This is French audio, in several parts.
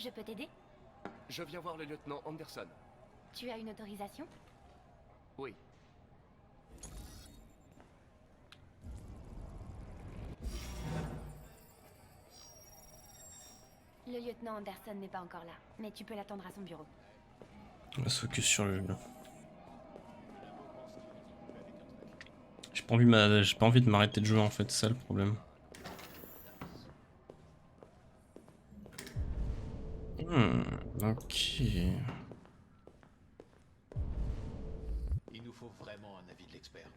Je peux t'aider? Je viens voir le lieutenant Anderson. Tu as une autorisation? Oui. Le lieutenant Anderson n'est pas encore là, mais tu peux l'attendre à son bureau. On va se focus sur le... J'ai pas envie de m'arrêter de jouer en fait, c'est ça le problème. Ok. Il nous faut vraiment un avis de l'expert.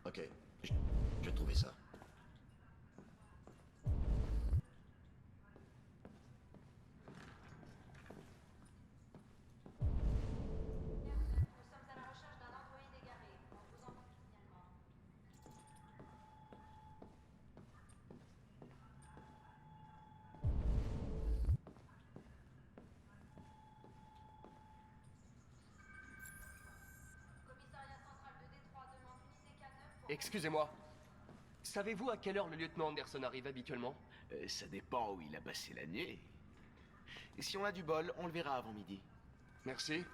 Ok, je vais trouver ça. Excusez-moi. Savez-vous à quelle heure le lieutenant Anderson arrive habituellement? Ça dépend où il a passé la nuit. Et si on a du bol, on le verra avant midi. Merci.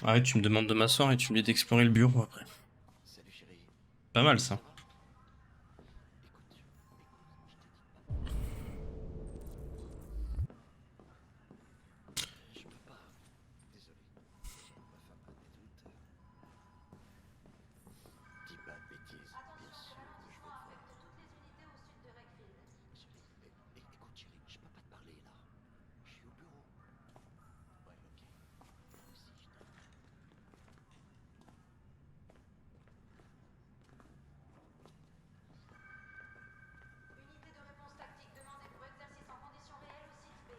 Ah ouais, tu me demandes de m'asseoir et tu me dis d'explorer le bureau après. Salut chérie. Pas mal ça. Je peux pas. Désolé. Ma femme a des doutes. Dis pas de bêtises. Bien sûr que je vais te voir. Chérie, écoute chérie, je peux pas te parler là. Je suis au bureau. Ouais, ok. Si je t'en... Unité de réponse tactique demandée pour exercice en conditions réelles au site B.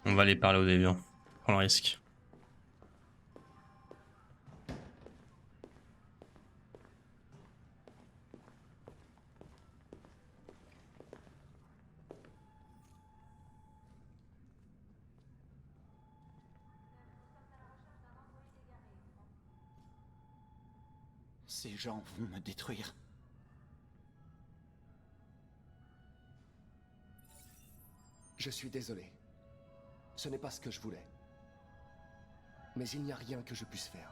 On va aller parler au déviant. Prends le risque. Ces gens vont me détruire. Je suis désolé. Ce n'est pas ce que je voulais. Mais il n'y a rien que je puisse faire.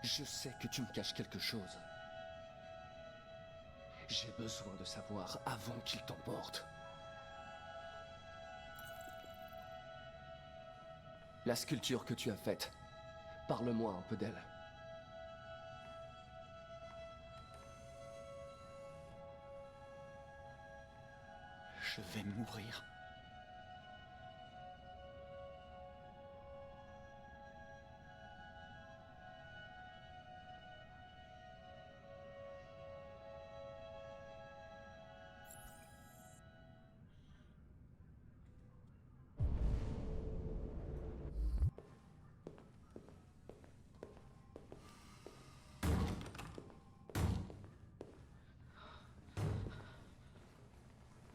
Je sais que tu me caches quelque chose. J'ai besoin de savoir avant qu'il t'emporte. La sculpture que tu as faite, parle-moi un peu d'elle. Je vais mourir.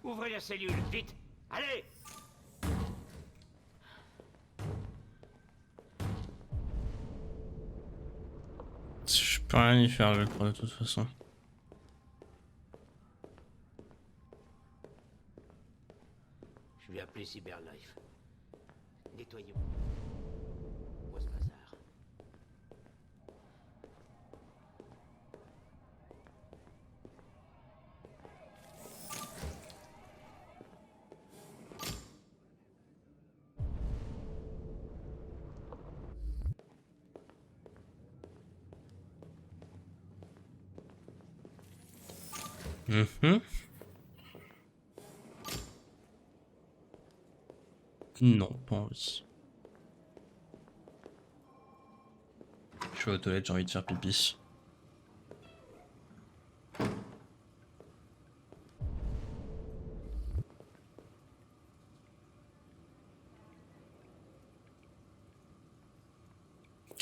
Ouvrez la cellule, vite! Allez! Je peux rien y faire, je crois, de toute façon. Je vais appeler Cyberlife. Nettoyons. Où ce bazar? Non, pas envie. Je suis aux toilettes, j'ai envie de faire pipi.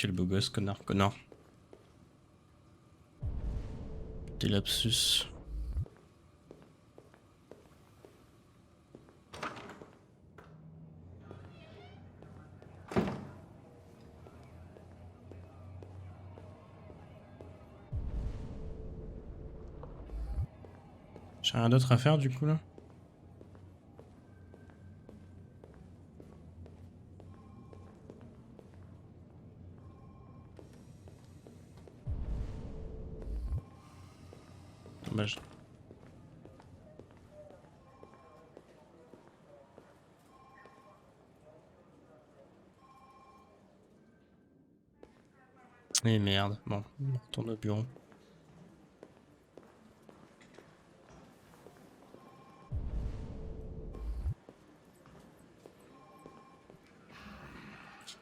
quel beau gosse, connard. Des lapsus. J'ai rien d'autre à faire du coup là. Dommage. Et merde, bon, on retourne au bureau.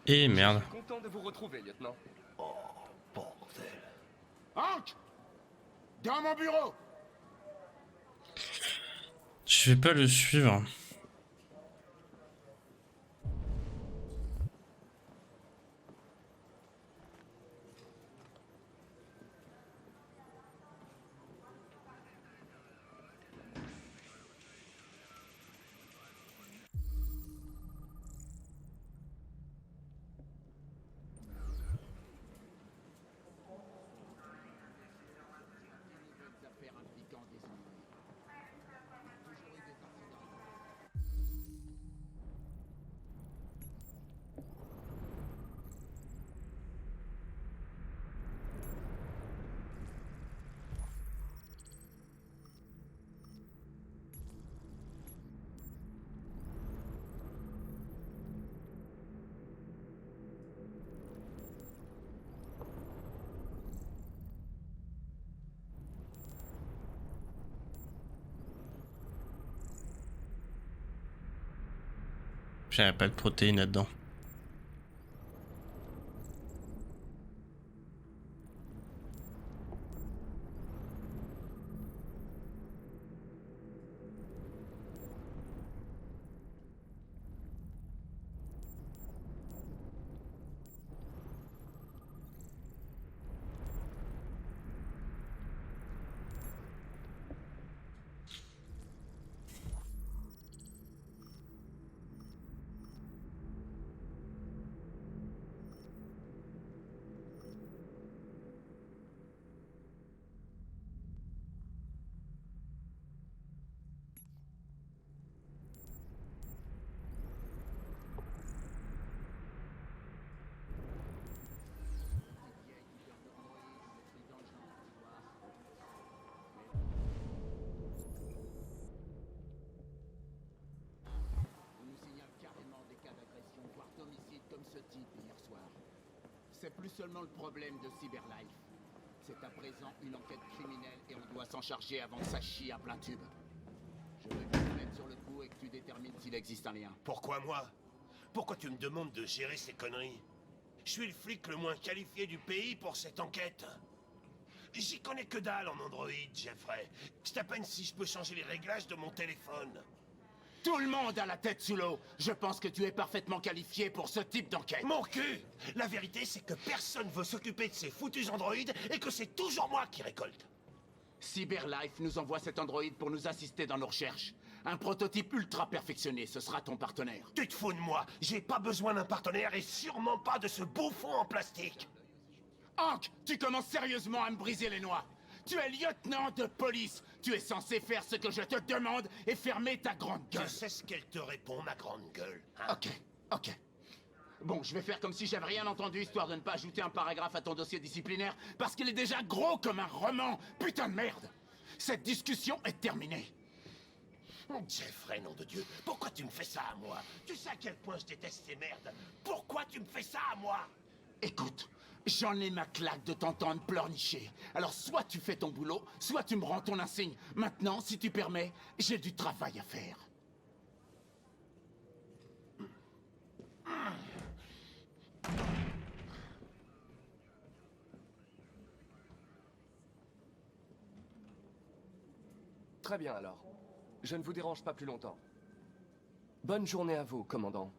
Et merde. Je suis content de vous retrouver, lieutenant. Oh, bordel. Hank! Dans mon bureau! Je vais pas le suivre. J'avais pas de protéines là-dedans. On nous signale carrément des cas d'agression, voire d'homicide comme ce type hier soir. C'est plus seulement le problème de Cyberlife. C'est à présent une enquête criminelle et on doit s'en charger avant que ça chie à plein tube. Je veux que tu te mettes sur le coup et que tu détermines s'il existe un lien. Pourquoi moi? Pourquoi tu me demandes de gérer ces conneries? Je suis le flic le moins qualifié du pays pour cette enquête. J'y connais que dalle en Android, Jeffrey. C'est à peine si je peux changer les réglages de mon téléphone. Tout le monde a la tête sous l'eau. Je pense que tu es parfaitement qualifié pour ce type d'enquête. Mon cul! La vérité, c'est que personne veut s'occuper de ces foutus androïdes et que c'est toujours moi qui récolte. Cyberlife nous envoie cet androïde pour nous assister dans nos recherches. Un prototype ultra perfectionné, ce sera ton partenaire. Tu te fous de moi? J'ai pas besoin d'un partenaire et sûrement pas de ce bouffon en plastique. Hank, tu commences sérieusement à me briser les noix. Tu es lieutenant de police. Tu es censé faire ce que je te demande et fermer ta grande gueule. Je sais ce qu'elle te répond, ma grande gueule. Hein? Ok. Bon, je vais faire comme si j'avais rien entendu, histoire de ne pas ajouter un paragraphe à ton dossier disciplinaire, parce qu'il est déjà gros comme un roman. Putain de merde. Cette discussion est terminée. Jeffrey, nom de Dieu, pourquoi tu me fais ça à moi? Tu sais à quel point je déteste ces merdes. Pourquoi tu me fais ça à moi? Écoute, j'en ai ma claque de t'entendre pleurnicher. Alors soit tu fais ton boulot, soit tu me rends ton insigne. Maintenant, si tu permets, j'ai du travail à faire. Très bien alors. Je ne vous dérange pas plus longtemps. Bonne journée à vous, commandant.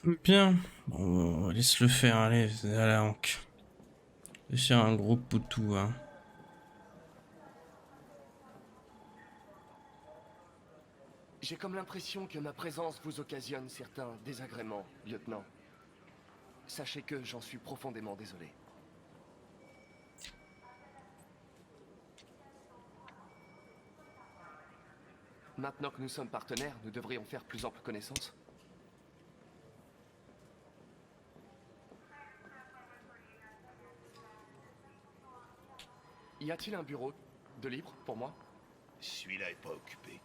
Bien. Bon, laisse le faire, allez, à la hanque. Je vais faire un gros poutou, hein. J'ai comme l'impression que ma présence vous occasionne certains désagréments, lieutenant. Sachez que j'en suis profondément désolé. Maintenant que nous sommes partenaires, nous devrions faire plus ample connaissance. Y a-t-il un bureau de libre pour moi? Celui-là est pas occupé.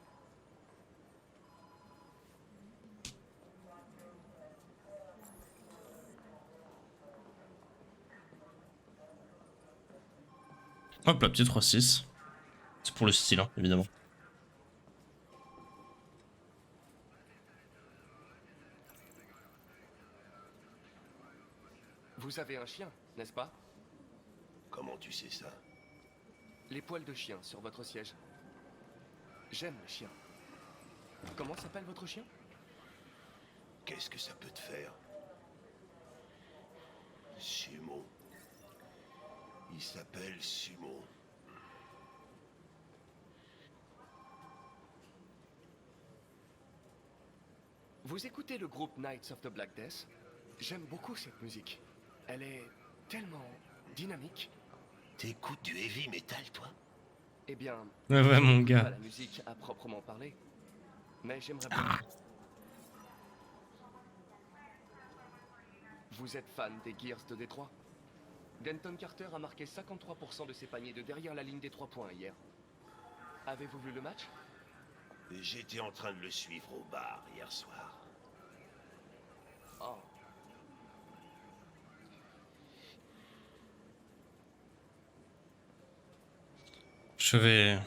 Hop, la petite 3-6. C'est pour le style, hein, évidemment. Vous avez un chien, n'est-ce pas? Comment tu sais ça? Les poils de chien sur votre siège. J'aime les chiens. Comment s'appelle votre chien? Qu'est-ce que ça peut te faire? Sumo. Il s'appelle Sumo. Vous écoutez le groupe Knights of the Black Death? J'aime beaucoup cette musique. Elle est tellement dynamique. T'écoutes du heavy metal, toi? Eh bien, Ouais, ouais, mon j'écoute pas gars. la musique à proprement parler. Mais j'aimerais bien. Vous êtes fan des Gears de Détroit? Denton Carter a marqué 53% de ses paniers de derrière la ligne des 3 points hier. Avez-vous vu le match? J'étais en train de le suivre au bar hier soir. Oh. Je vais...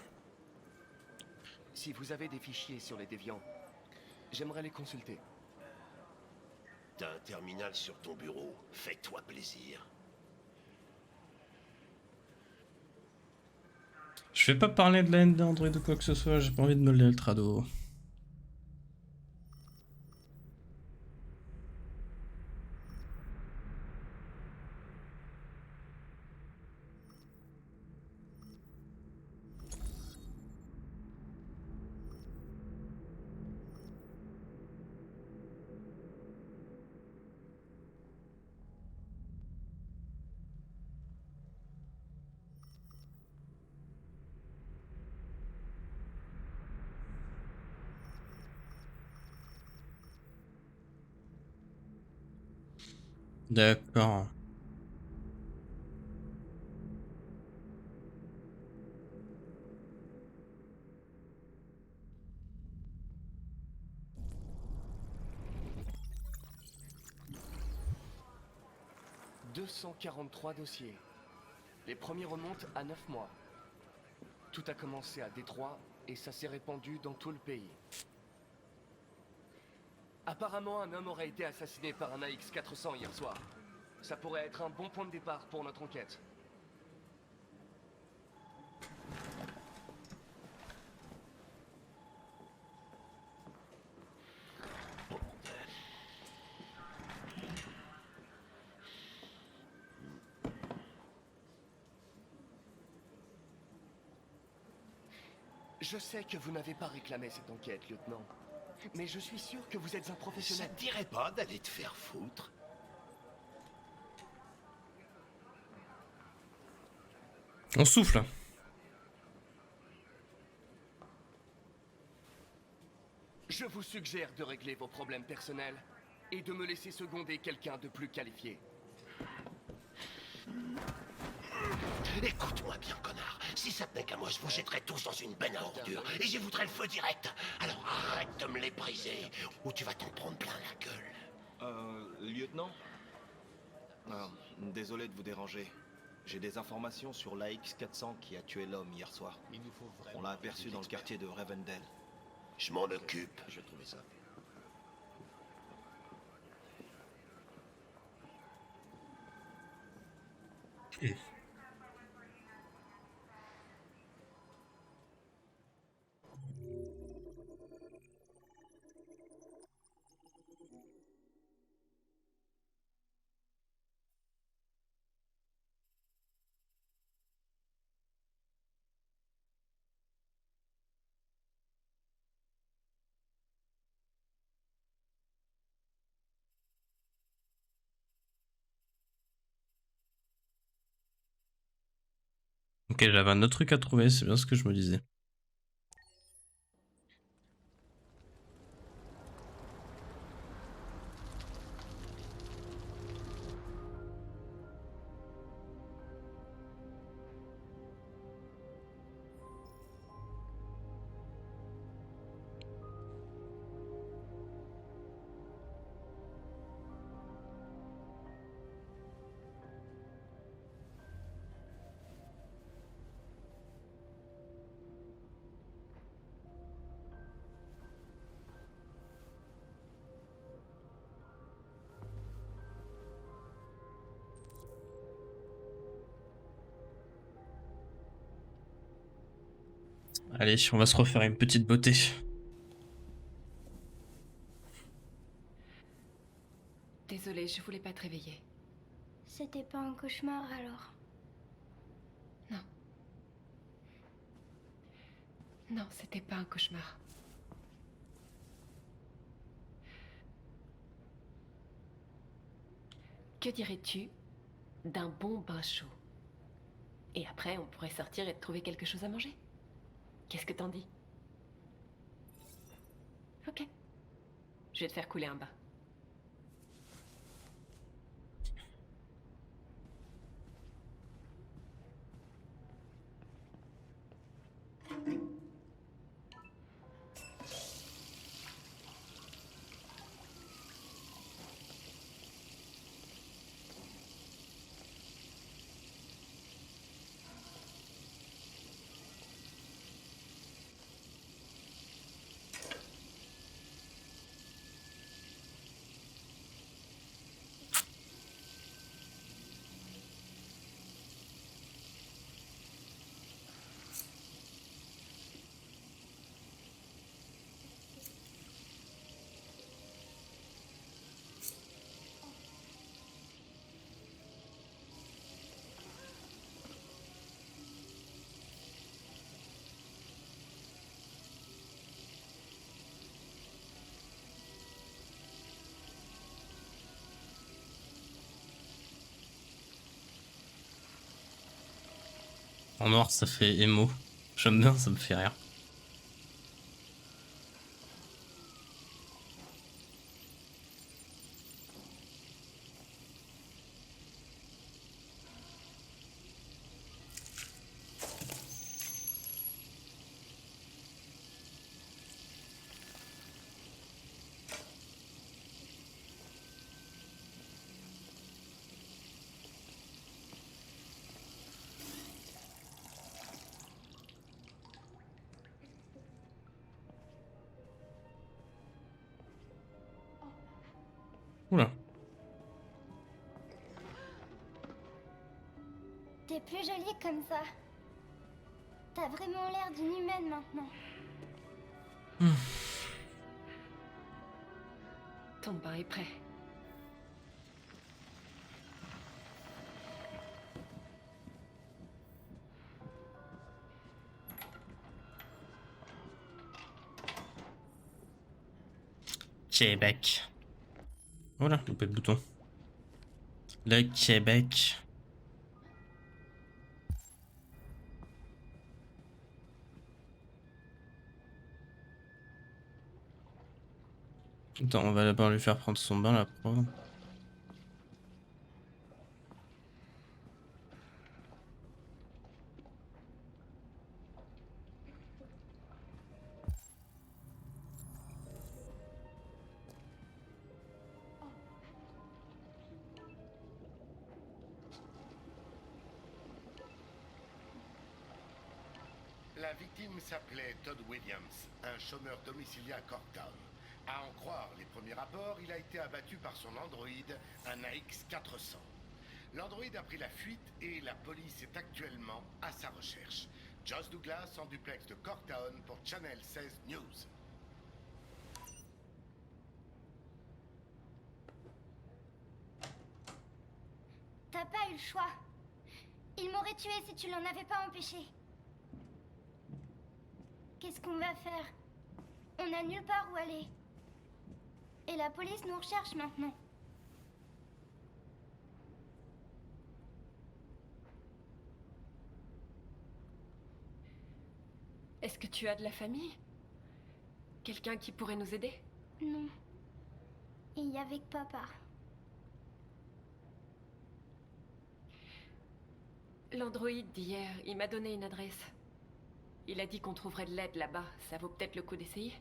Si vous avez des fichiers sur les déviants, j'aimerais les consulter. T'as un terminal sur ton bureau. Fais-toi plaisir. Je vais pas parler de la haine d'Android ou quoi que ce soit, j'ai pas envie de me le trado. D'accord. « 243 dossiers. Les premiers remontent à 9 mois. Tout a commencé à Détroit et ça s'est répandu dans tout le pays. Apparemment, un homme aurait été assassiné par un AX-400 hier soir. Ça pourrait être un bon point de départ pour notre enquête. Je sais que vous n'avez pas réclamé cette enquête, lieutenant. Mais je suis sûr que vous êtes un Ça professionnel. te dirait pas d'aller te faire foutre? On souffle. Je vous suggère de régler vos problèmes personnels et de me laisser seconder quelqu'un de plus qualifié. Écoute-moi bien, connard. Si ça tenait qu'à moi, je vous jetterais tous dans une benne à ordures et j'y voudrais le feu direct. Alors arrête de me les briser ou tu vas t'en prendre plein la gueule. Lieutenant? Désolé de vous déranger. J'ai des informations sur l'AX-400 qui a tué l'homme hier soir. On l'a aperçu dans le quartier de Ravendale. Je m'en occupe. Je vais trouver ça. Ok, j'avais un autre truc à trouver, c'est bien ce que je me disais. Allez, on va se refaire une petite beauté. Désolée, je voulais pas te réveiller. C'était pas un cauchemar alors? Non. Non, c'était pas un cauchemar. Que dirais-tu d'un bon bain chaud? Et après, on pourrait sortir et te trouver quelque chose à manger. Qu'est-ce que t'en dis? Ok. Je vais te faire couler un bain. En noir, ça fait émo. J'aime bien, ça me fait rire. Oula. T'es plus jolie comme ça. T'as vraiment l'air d'une humaine maintenant. Ton bain est prêt. Québec. Voilà, loupé le bouton. Le Québec. Attends, on va d'abord lui faire prendre son bain là. La victime s'appelait Todd Williams, un chômeur domicilié à Corktown. À en croire les premiers rapports, il a été abattu par son androïde, un AX-400. L'androïde a pris la fuite et la police est actuellement à sa recherche. Joss Douglas en duplex de Corktown pour Channel 16 News. T'as pas eu le choix. Il m'aurait tué si tu l'en avais pas empêché. Qu'est-ce qu'on va faire? On n'a nulle part où aller. Et la police nous recherche maintenant. que tu as de la famille? Quelqu'un qui pourrait nous aider? Non. Il y avait que papa. L'androïde d'hier, il m'a donné une adresse. Il a dit qu'on trouverait de l'aide là-bas. Ça vaut peut-être le coup d'essayer.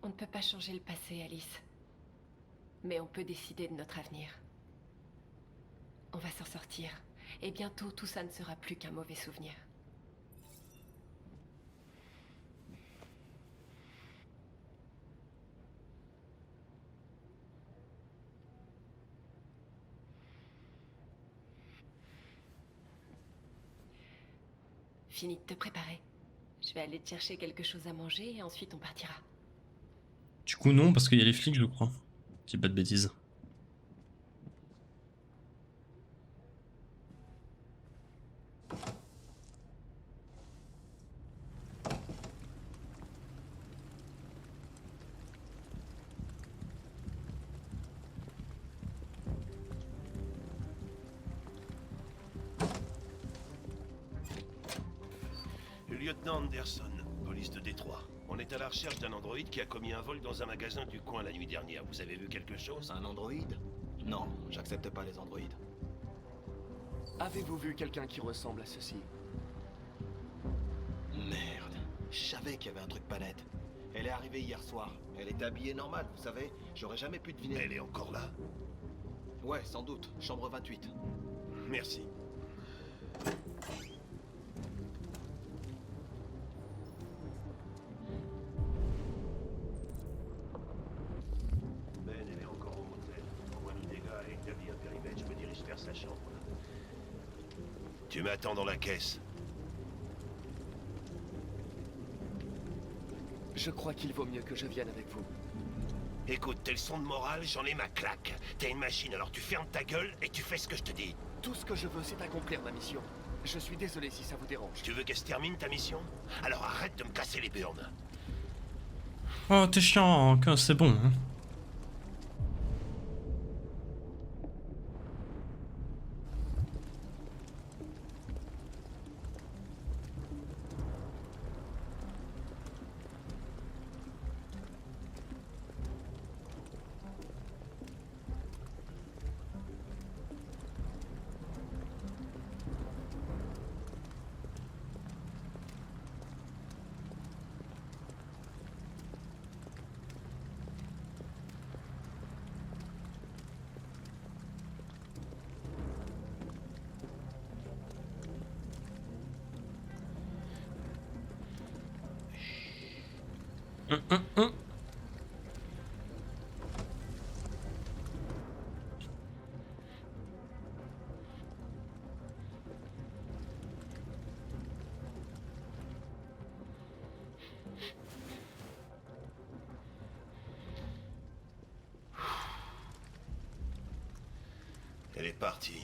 On ne peut pas changer le passé, Alice. Mais on peut décider de notre avenir. On va s'en sortir. Et bientôt, tout ça ne sera plus qu'un mauvais souvenir. Fini de te préparer. Je vais aller te chercher quelque chose à manger et ensuite on partira. Du coup non, parce qu'il y a les flics je crois. Si pas de bêtises. Lieutenant Anderson, police de Détroit. On est à la recherche d'un androïde qui a commis un vol dans un magasin du coin la nuit dernière. Vous avez vu quelque chose? Un androïde? Non, j'accepte pas les androïdes. Avez-vous vu quelqu'un qui ressemble à ceci? Merde, je savais qu'il y avait un truc pas net. Elle est arrivée hier soir. Elle était habillée normale, vous savez. J'aurais jamais pu deviner. Elle est encore là? Ouais, sans doute. Chambre 28. Merci. Ben, elle est encore au motel. Au moins du dégât et établi un périmètre, je me dirige vers sa chambre. Tu m'attends dans la caisse. Je crois qu'il vaut mieux que je vienne avec vous. Écoute, t'es le son de morale, j'en ai ma claque. T'es une machine, alors tu fermes ta gueule et tu fais ce que je te dis. Tout ce que je veux, c'est accomplir ma mission. Je suis désolé si ça vous dérange. Tu veux qu'elle se termine ta mission? Alors arrête de me casser les burnes. Oh t'es chiant, hein, c'est bon. Hein. Elle est partie.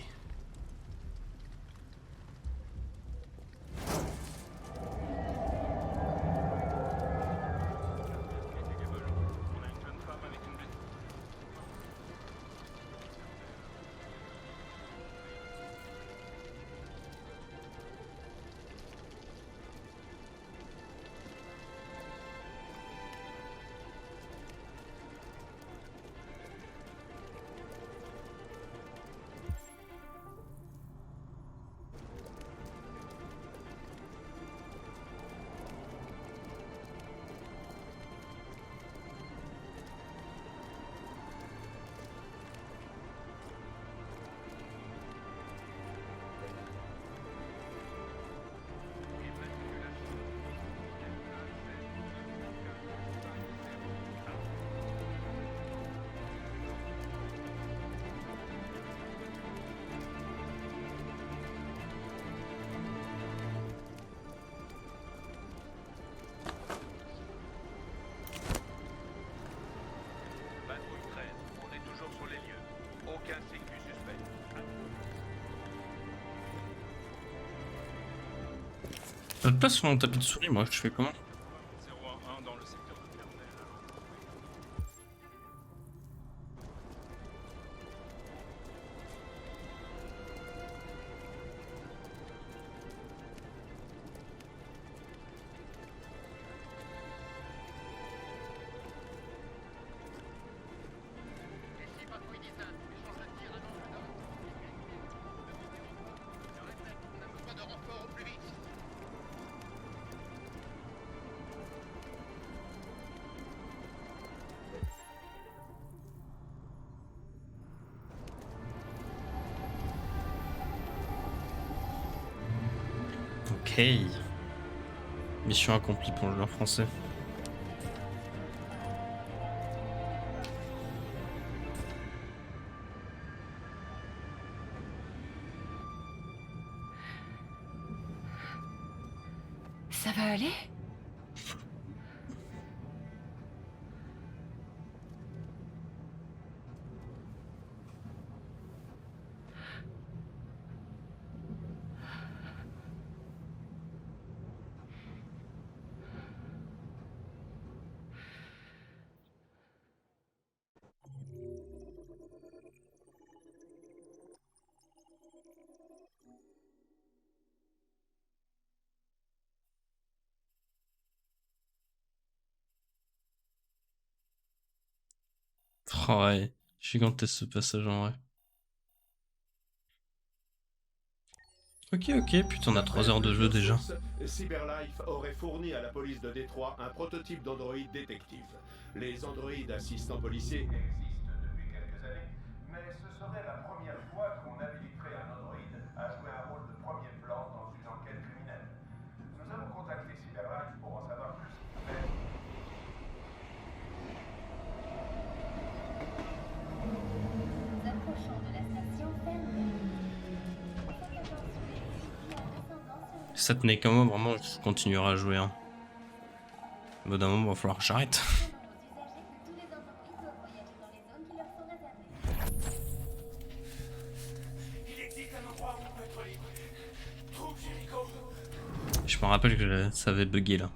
pas de place sur mon tapis de souris, moi, je fais comment? 011 dans le secteur de Clermont. Ici, patrouille 19. Échange de tir à l'angle nord. Je répète, on a besoin de renfort au plus vite. Ok. Mission accomplie pour le joueur français. Ça va aller? Oh ouais, gigantesque ce passage en vrai. Ok, putain, on a 3 heures de jeu déjà. Cyberlife aurait fourni à la police de Détroit un prototype d'androïde détective. Les androïdes assistants policiers existent depuis quelques années, mais ce serait la première fois qu'on habiliterait un androïde à jouer un rôle de premier plan dans une enquête criminelle. Nous avons contacté Cyberlife pour en savoir plus, mais... Nous approchons de la station Fernbelt. Faites attention aux véhicules en descendant sur le Si ça tenait qu'à moi, vraiment, je continuerai à jouer. Hein. Au bout d'un moment, il va falloir que j'arrête. usagers que tous les androïdes doivent voyager dans les zones qui leur sont réservées. Il existe un endroit où on peut être libre. Trouve Jericho. Je me rappelle que ça avait bugué là.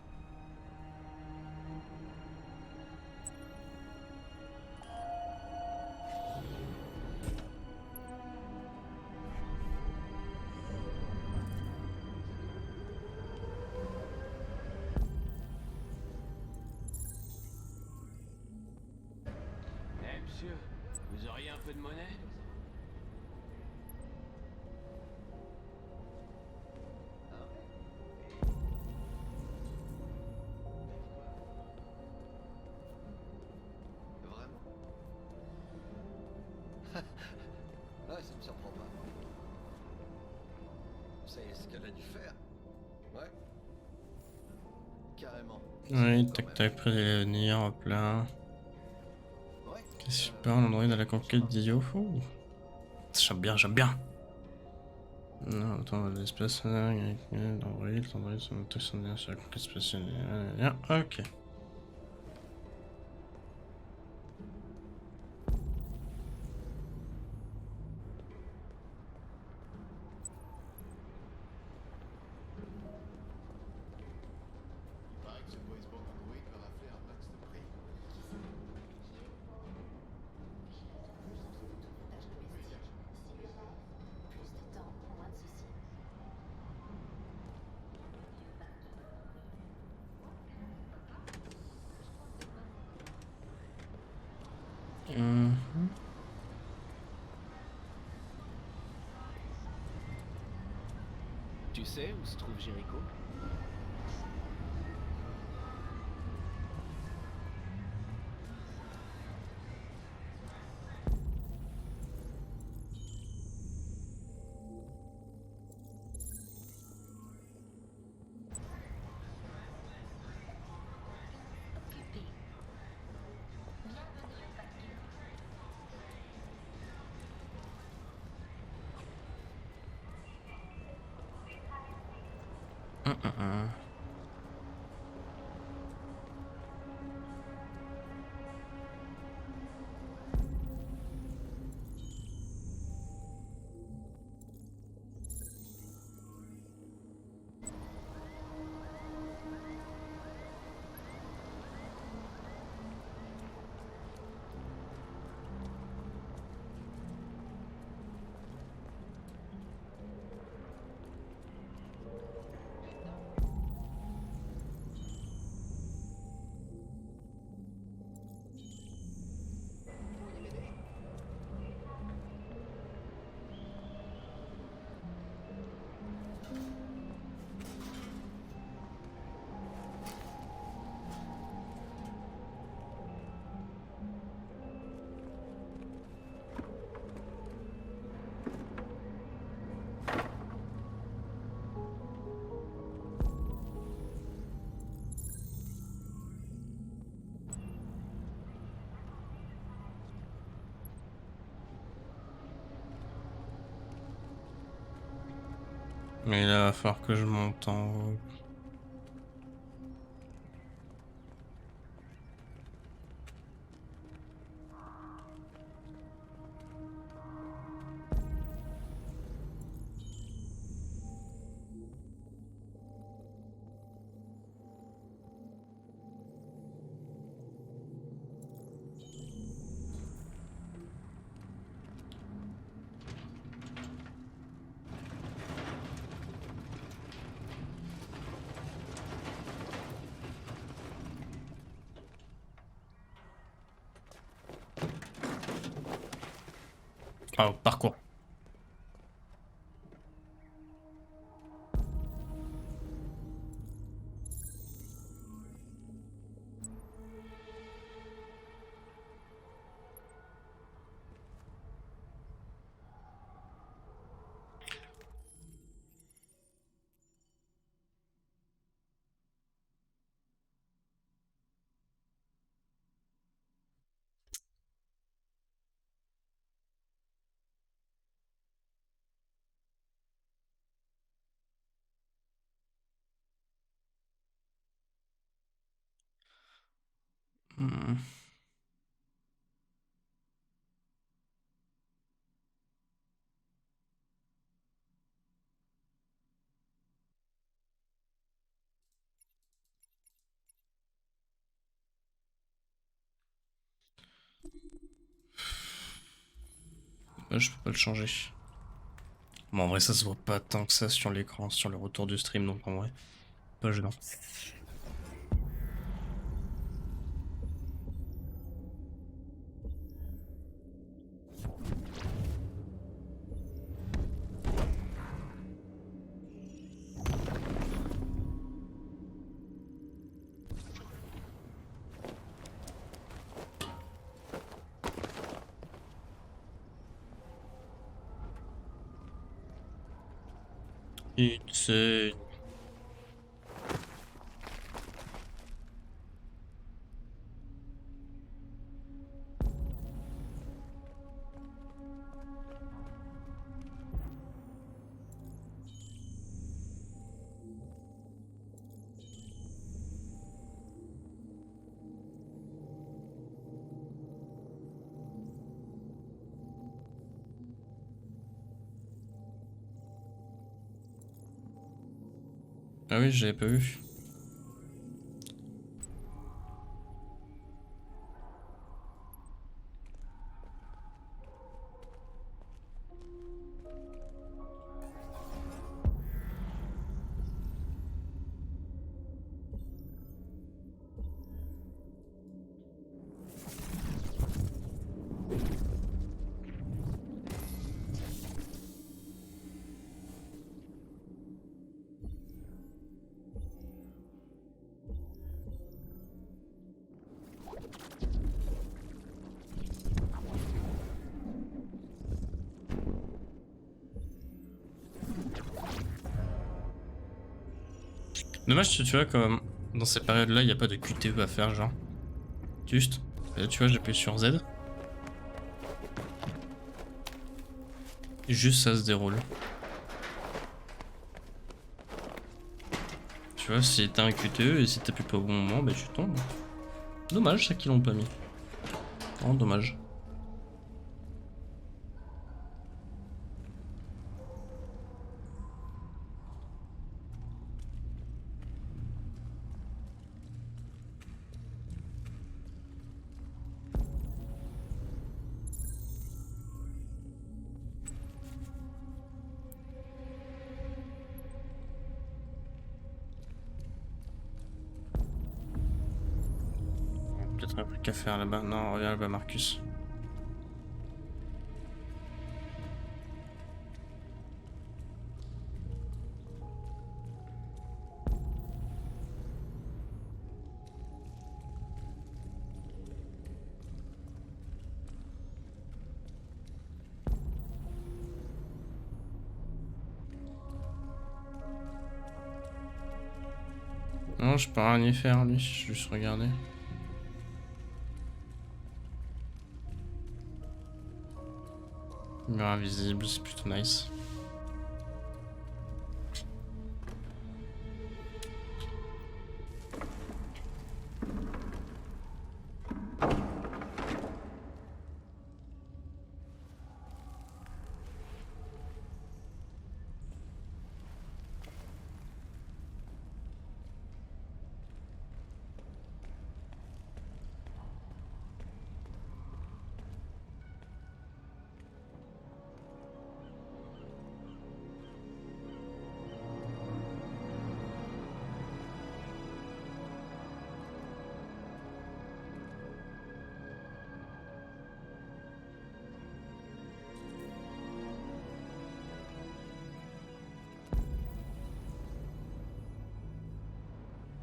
Eh monsieur, vous auriez un peu de monnaie? Vraiment? Ouais, ça me surprend pas. C'est ce qu'elle a dû faire. Ouais. Carrément. Oui, tac, prévenir, hop là. Ouais. Qu'est-ce que je parle, l'android à la conquête d'Io. J'aime bien. Non, attends, l'espace, l'android, son autosonné sur la conquête spatiale. Ok. Il paraît que ce correspond d'Android va rafler un max de prix. Plus de temps, moins de soucis. Tu sais où se trouve Jericho? Occupé. Bienvenue au parking. Mais là, il va falloir que je monte en haut. Ah, parcours. Hmm. Je peux pas le changer. Bon, en vrai, ça se voit pas tant que ça sur l'écran, sur le retour du stream, donc en vrai, pas gênant. C'est... Ah oui, j'avais pas vu. Dommage, tu vois, comme dans ces périodes-là, il n'y a pas de QTE à faire, genre. Juste. Et là, tu vois, j'appuie sur Z. Et juste ça se déroule. Tu vois, si t'as un QTE et si t'appuies pas au bon moment, bah tu tombes. Dommage, ça qu'ils l'ont pas mis. Vraiment dommage. Peut-être un truc à faire là-bas. Non, regarde là-bas, Marcus. Non, je peux rien y faire, lui. Je vais juste regarder. Mur invisible, c'est plutôt nice.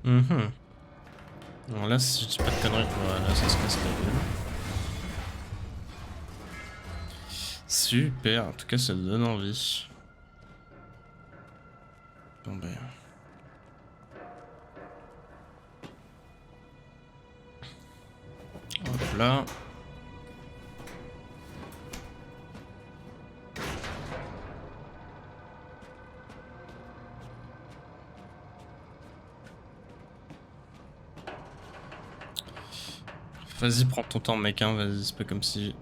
Alors là, si je dis pas de conneries, voilà, ça se casse la gueule. Super, en tout cas, ça donne envie. Bon ben... Hop là. Vas-y, prends ton temps, mec, hein, vas-y, c'est pas comme si...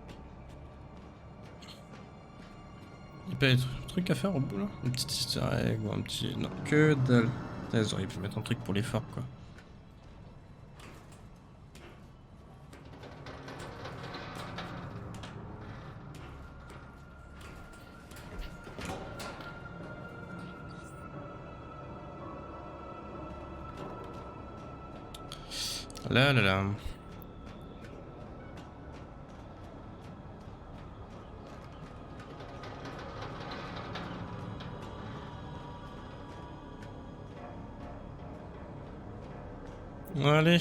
Y'a pas des trucs à faire au bout, là? Une petite easter egg ou un petit... Non, que dalle. Ils auraient pu mettre un truc pour les forts, quoi. Là, là, là. Allez.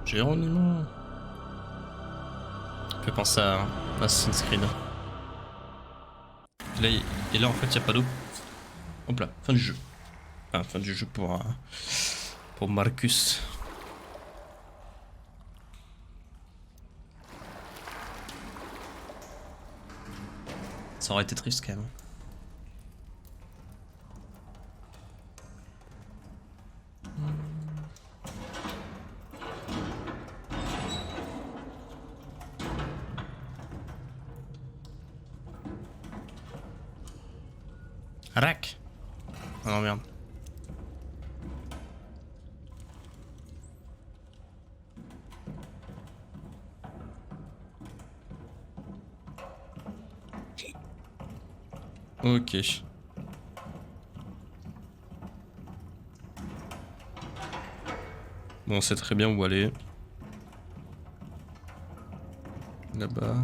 Géronimo. Ça fait penser à Assassin's Creed. Là, et là, en fait, il n'y a pas d'eau. Hop là, fin du jeu. Enfin, fin du jeu pour Marcus. Ça aurait été triste quand même. Rack. Oh non merde. Ok. Bon, on sait très bien où aller. Là-bas.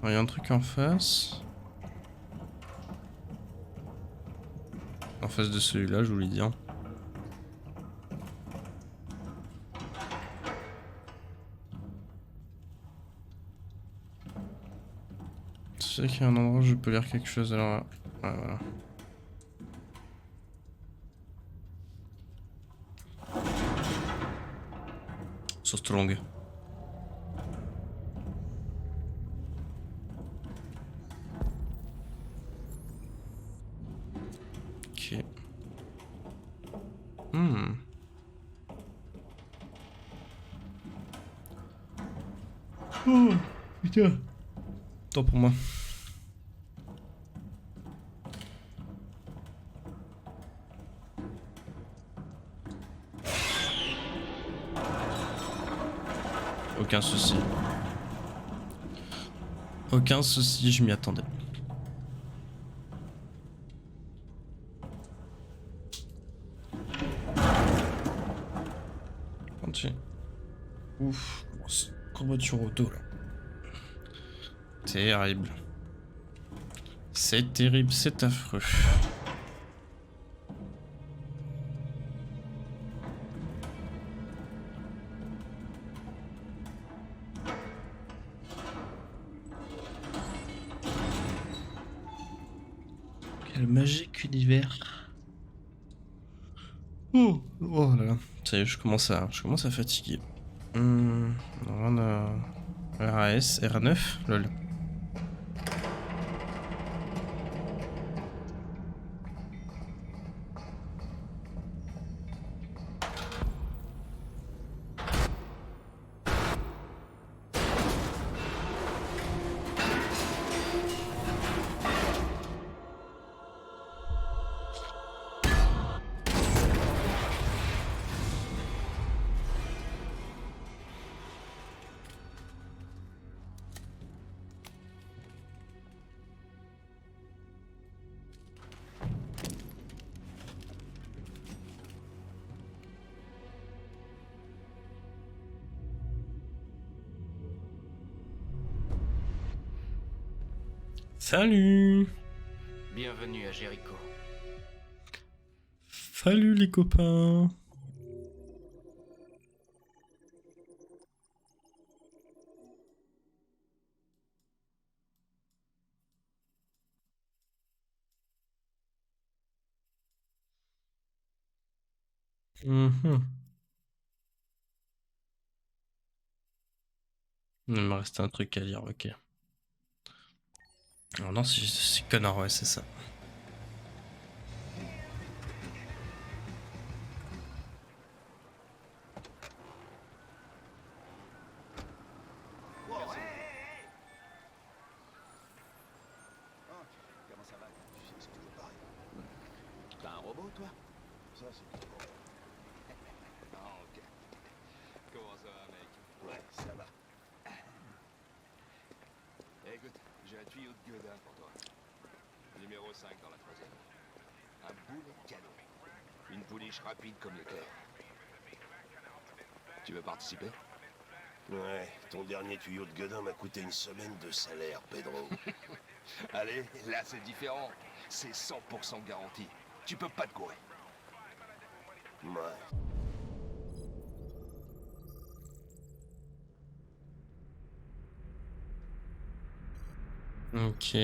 Il y a un truc en face. En face de celui-là, je voulais dire. Je sais qu'il y a un endroit où je peux lire quelque chose, alors... Ouais, voilà. So strong. Ok. Oh, putain. Tant pour moi. Aucun souci. Aucun souci, je m'y attendais. Continue. Ouf, courbature au dos là. Terrible. C'est terrible, c'est affreux. Quel magique univers. Oh, oh là là. Ça y est, je commence à fatiguer. On a RAS, R9, lol. Salut! Bienvenue à Jéricho. Salut les copains! Mhm. Il me reste un truc à lire, ok. Alors non, c'est Connor, ouais, c'est ça. Comment ça va? C'est toujours pareil. T'as un robot, toi? Ça, c'est tout. Ah, ok. Comment ça va, mec? Ouais, ça va. Écoute, j'ai un tuyau de gueudin pour toi. Numéro 5 dans la 3e. Un boulet de canon. Une pouliche rapide comme l'éclair. Tu veux participer? Ouais, ton dernier tuyau de gueudin m'a coûté une semaine de salaire, Pedro. Allez, là c'est différent. C'est 100% garanti. Tu peux pas te gourer. Ouais. Ok.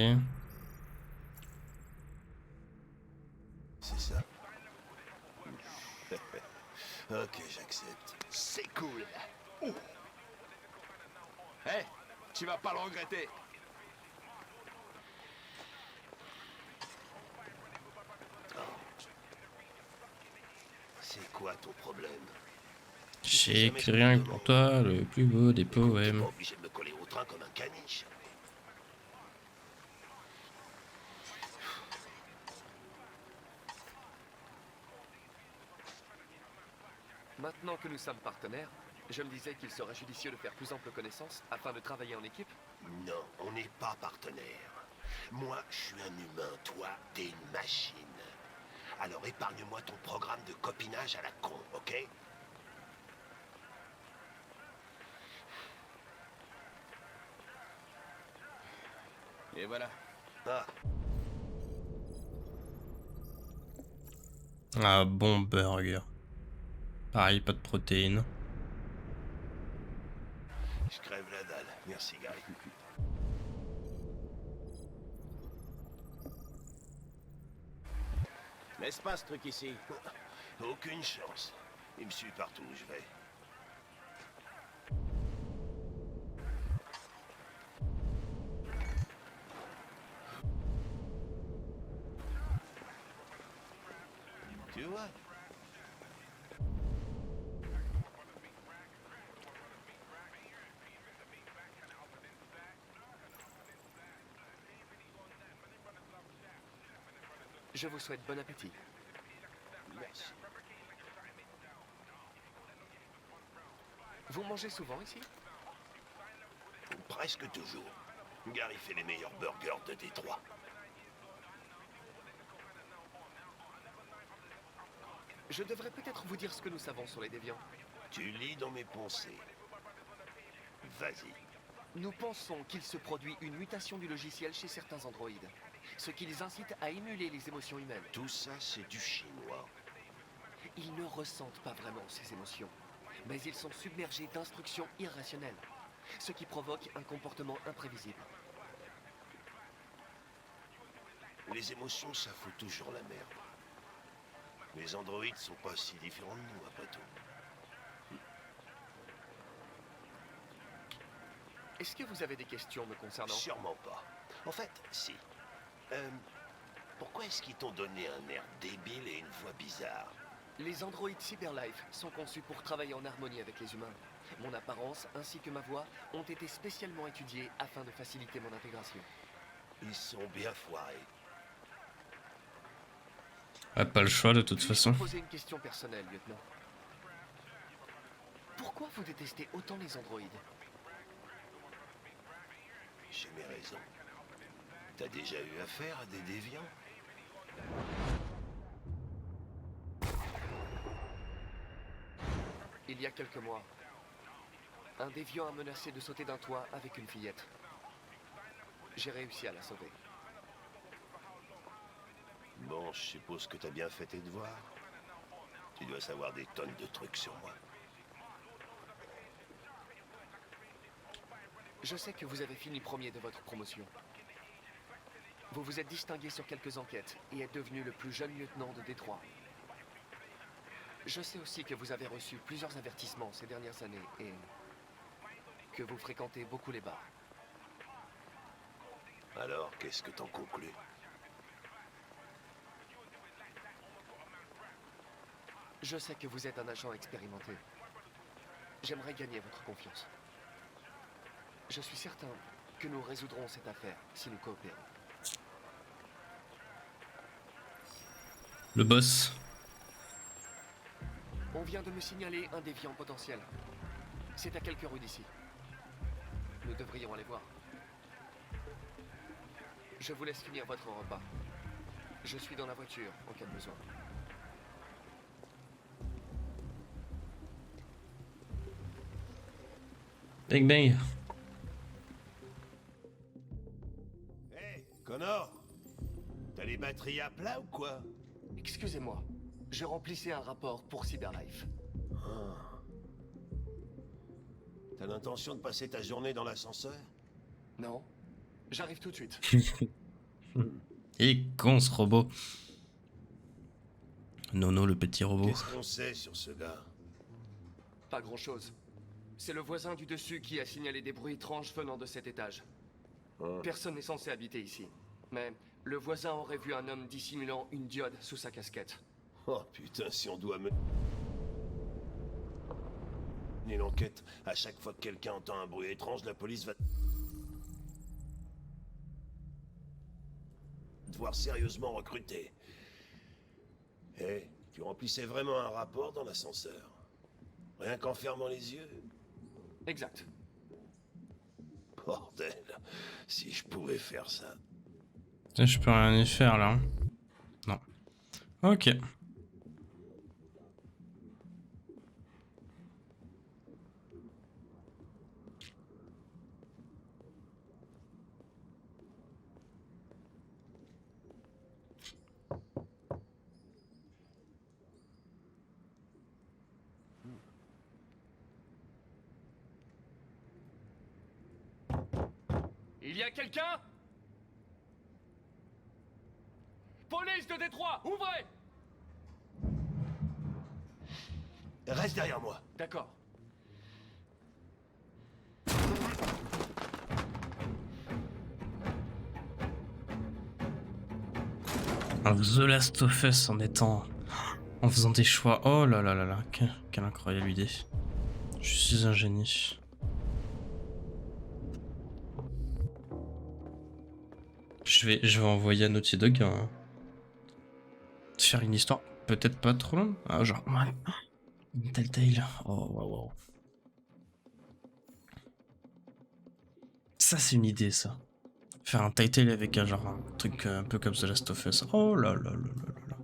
C'est ça. Ok, j'accepte. C'est cool. Hé, hey, tu vas pas le regretter. C'est quoi ton problème? J'ai écrit rien que pour toi, le plus beau des poèmes. T'es pas obligé de me coller au train comme un caniche. Maintenant que nous sommes partenaires, je me disais qu'il serait judicieux de faire plus ample connaissance afin de travailler en équipe. Non, on n'est pas partenaires. Moi, je suis un humain, toi, t'es une machine. Alors épargne-moi ton programme de copinage à la con, ok? Et voilà. Ah, Un bon burger. Pareil, pas de protéines. je crève la dalle. Merci, Gary. Laisse pas ce truc ici. Aucune chance. Il me suit partout où je vais. Tu vois? Je vous souhaite bon appétit. Merci. Vous mangez souvent ici? Presque toujours. Gary fait les meilleurs burgers de Détroit. Je devrais peut-être vous dire ce que nous savons sur les déviants. Tu lis dans mes pensées. Vas-y. Nous pensons qu'il se produit une mutation du logiciel chez certains androïdes, ce qui les incite à émuler les émotions humaines. Tout ça, c'est du chinois. Ils ne ressentent pas vraiment ces émotions, mais ils sont submergés d'instructions irrationnelles, ce qui provoque un comportement imprévisible. Les émotions, ça fout toujours la merde. Les androïdes sont pas si différents de nous, après tout. Est-ce que vous avez des questions me concernant? Sûrement pas. En fait, si. Pourquoi est-ce qu'ils t'ont donné un air débile et une voix bizarre? Les androïdes Cyberlife sont conçus pour travailler en harmonie avec les humains. Mon apparence ainsi que ma voix ont été spécialement étudiées afin de faciliter mon intégration. Ils sont bien foirés. Pas le choix de toute Puis-je façon. vous poser une question personnelle, lieutenant. Pourquoi vous détestez autant les androïdes? J'ai mes raisons. T'as déjà eu affaire à des déviants? Il y a quelques mois, un déviant a menacé de sauter d'un toit avec une fillette. J'ai réussi à la sauver. Bon, je suppose que t'as bien fait tes devoirs. Tu dois savoir des tonnes de trucs sur moi. Je sais que vous avez fini premier de votre promotion. Vous vous êtes distingué sur quelques enquêtes et êtes devenu le plus jeune lieutenant de Détroit. Je sais aussi que vous avez reçu plusieurs avertissements ces dernières années et que vous fréquentez beaucoup les bars. Alors, qu'est-ce que t'en conclus? Je sais que vous êtes un agent expérimenté. J'aimerais gagner votre confiance. Je suis certain que nous résoudrons cette affaire si nous coopérons. Le boss. On vient de me signaler un déviant potentiel. C'est à quelques rues d'ici. Nous devrions aller voir. Je vous laisse finir votre repas. Je suis dans la voiture en cas de besoin. Bang bang. Hé, Connor, t'as les batteries à plat ou quoi? Excusez-moi, je remplissais un rapport pour Cyberlife. T'as l'intention de passer ta journée dans l'ascenseur? Non, j'arrive tout de suite. Et con ce robot. Nono le petit robot. Qu'est-ce qu'on sait sur ce gars? Pas grand-chose. C'est le voisin du dessus qui a signalé des bruits étranges venant de cet étage. Personne n'est censé habiter ici. Mais le voisin aurait vu un homme dissimulant une diode sous sa casquette. Oh putain, si on doit mener l'enquête, à chaque fois que quelqu'un entend un bruit étrange, la police va devoir sérieusement recruter. Hé, tu remplissais vraiment un rapport dans l'ascenseur? Rien qu'en fermant les yeux? Exact. Bordel, si je pouvais faire ça. Je peux rien y faire là. Non. Ok. Il y a quelqu'un? Police de Détroit, ouvrez! Reste derrière moi. D'accord. The Last of Us en faisant des choix. Oh là là là là, quelle incroyable idée. Je suis un génie. Je vais envoyer à Naughty Dog faire une histoire peut-être pas trop longue. Ah, genre, ouais. Une Telltale. Oh, waouh. Ça, c'est une idée, ça. Faire un Telltale avec un truc un peu comme The Last of Us. Oh là là là là là.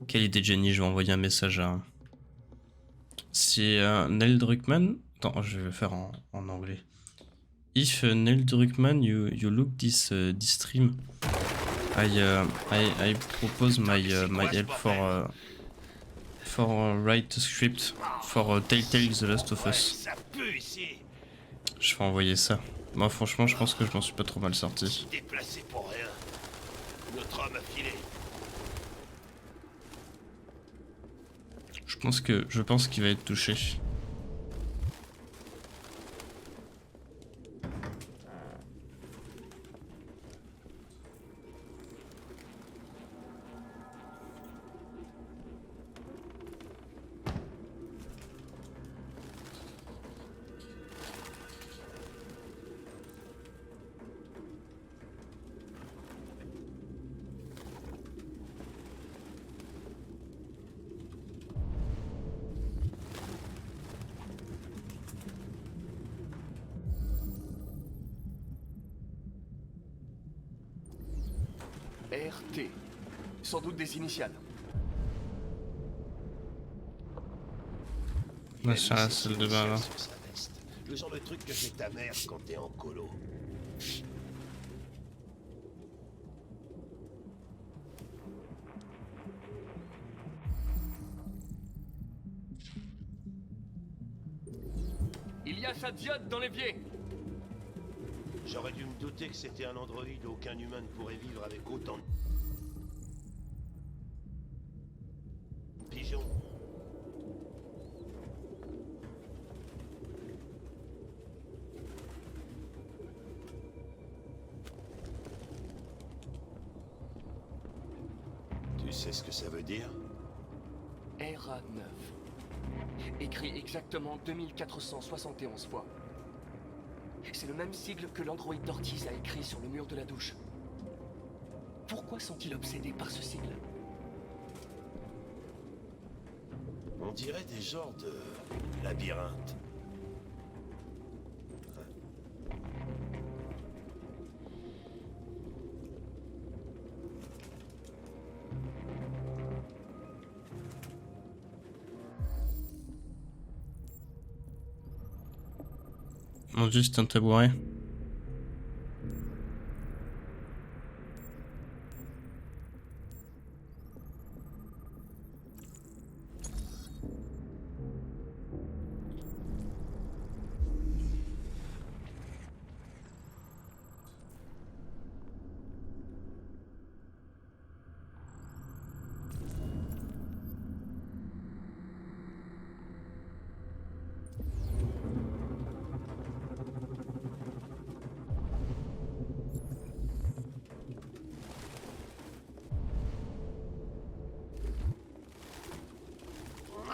Quelle idée de génie. Je vais envoyer un message à. C'est Neil Druckmann. Attends, je vais le faire en anglais. If Neil Druckmann, you look this stream, I propose my help for write a script for Telltale The Last of Us. Je vais envoyer ça. Moi franchement je pense que je m'en suis pas trop mal sorti. Déplacé pour rien. Notre homme a filé. Je pense qu'il va être touché. RT. Sans doute des initiales. Ouais, c'est la salle de bain là. Le genre de truc que fait ta mère quand t'es en colo. Il y a sa diode dans l'évier. J'aurais dû me douter que c'était un androïde. Aucun humain ne pourrait vivre avec autant de pigeons. sais ce que ça veut dire? RA9. Écrit exactement 2471 fois. C'est le même sigle que l'androïde d'Ortiz a écrit sur le mur de la douche. Pourquoi sont-ils obsédés par ce sigle? On dirait des genres de labyrinthe. Mon dieu, c'est un tabouret.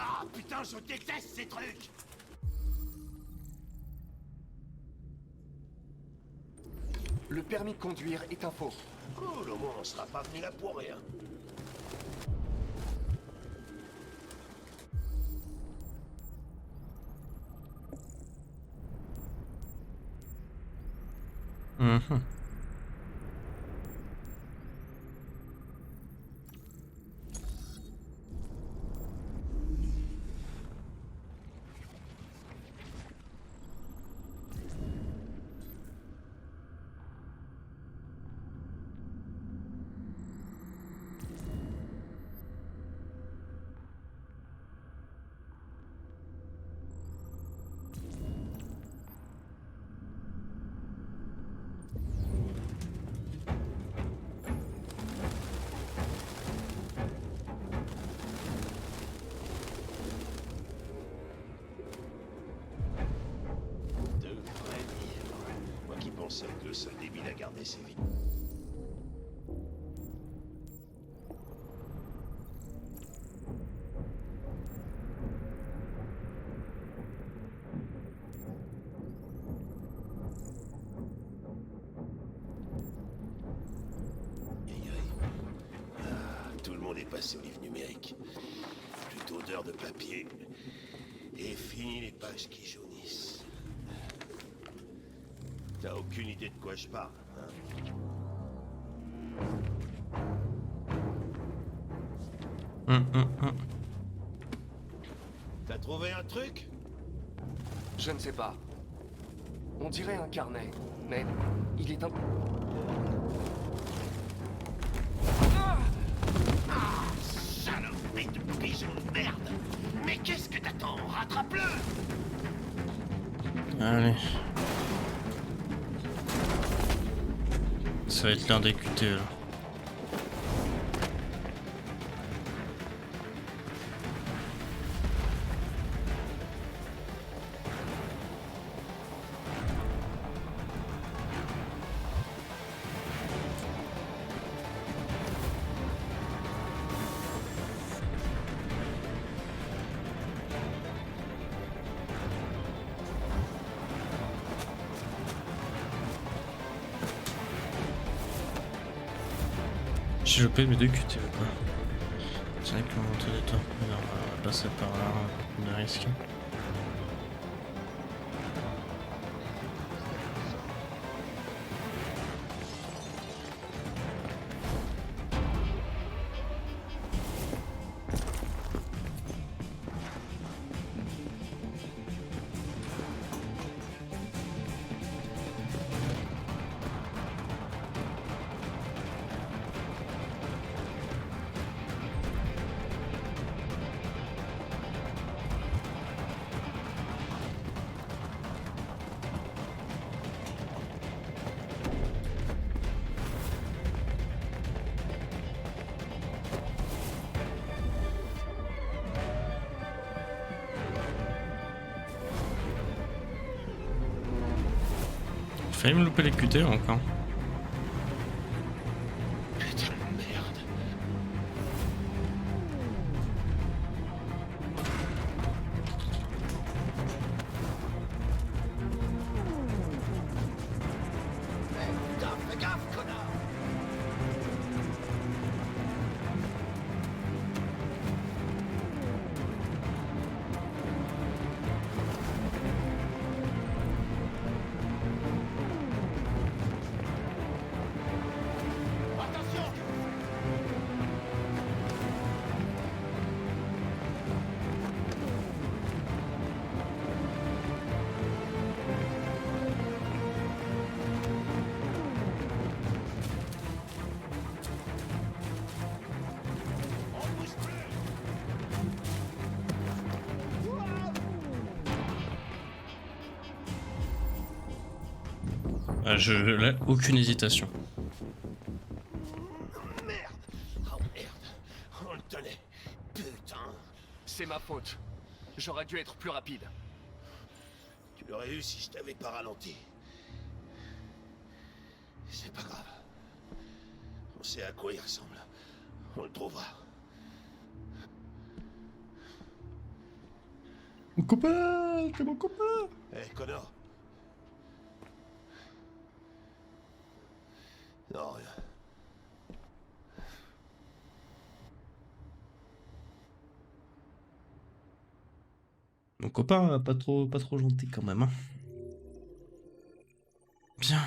Ah putain, je déteste ces trucs! Le permis de conduire est un faux. Cool, au moins on sera pas venu là pour rien. Mhm. C'est que le seul débile à garder ses vies. Tout le monde est passé au livre numérique. Plus d'odeur de papier. Et fini les pages qui jaunissent. T'as aucune idée de quoi je parle, hein? T'as trouvé un truc? Je ne sais pas. On dirait un carnet, mais il est un... Ah, saloperie de pigeon de merde! Mais qu'est-ce que t'attends? Rattrape-le! Allez. Ça va être l'un des QT là. J'ai loupé mes deux QT ou quoi? C'est vrai que le monteur des temps, on va passer par là, on a risque. Failli me louper les QT encore. Putain de merde. Là, aucune hésitation. Merde. Oh merde. On le tenait. Putain. C'est ma faute. J'aurais dû être plus rapide. Tu l'aurais eu si je t'avais pas ralenti. C'est pas grave. On sait à quoi il ressemble. On le trouvera. Mon copain, c'est mon copain. Hé, Connor. Non, rien. Mon copain, pas trop gentil quand même. Hein. Bien.